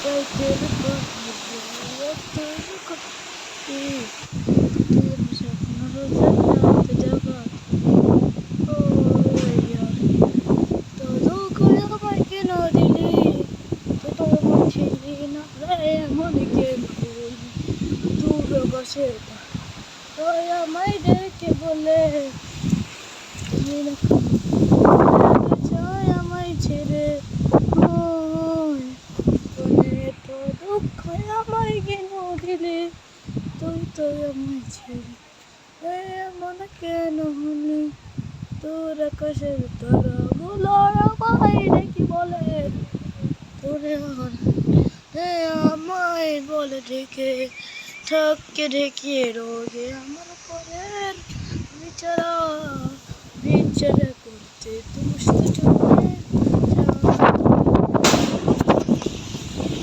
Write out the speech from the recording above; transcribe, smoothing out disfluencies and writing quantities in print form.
রাইতের স্বপ্ন জান্নাত জাগাত ও ইয়ার তো করে আমায় কেন দিলি তো তোমার ছিলি না রে এমন কেন বলি দূর বসে তো আমায় ডেকে বলে তুমি না চাই আমায় ছেড়ে তো দুঃখ আমায় কেন দিলে তুই তো আমায় ছেড়ে এমন কেন হলি তোর আকাশের তারা গুলো আমায় ডেকে বলে তোরে আমায় বলে ডেকে ঠককে ঢেকিয়ে রোগে আমার পরের বিচারা করতে দুষ্ট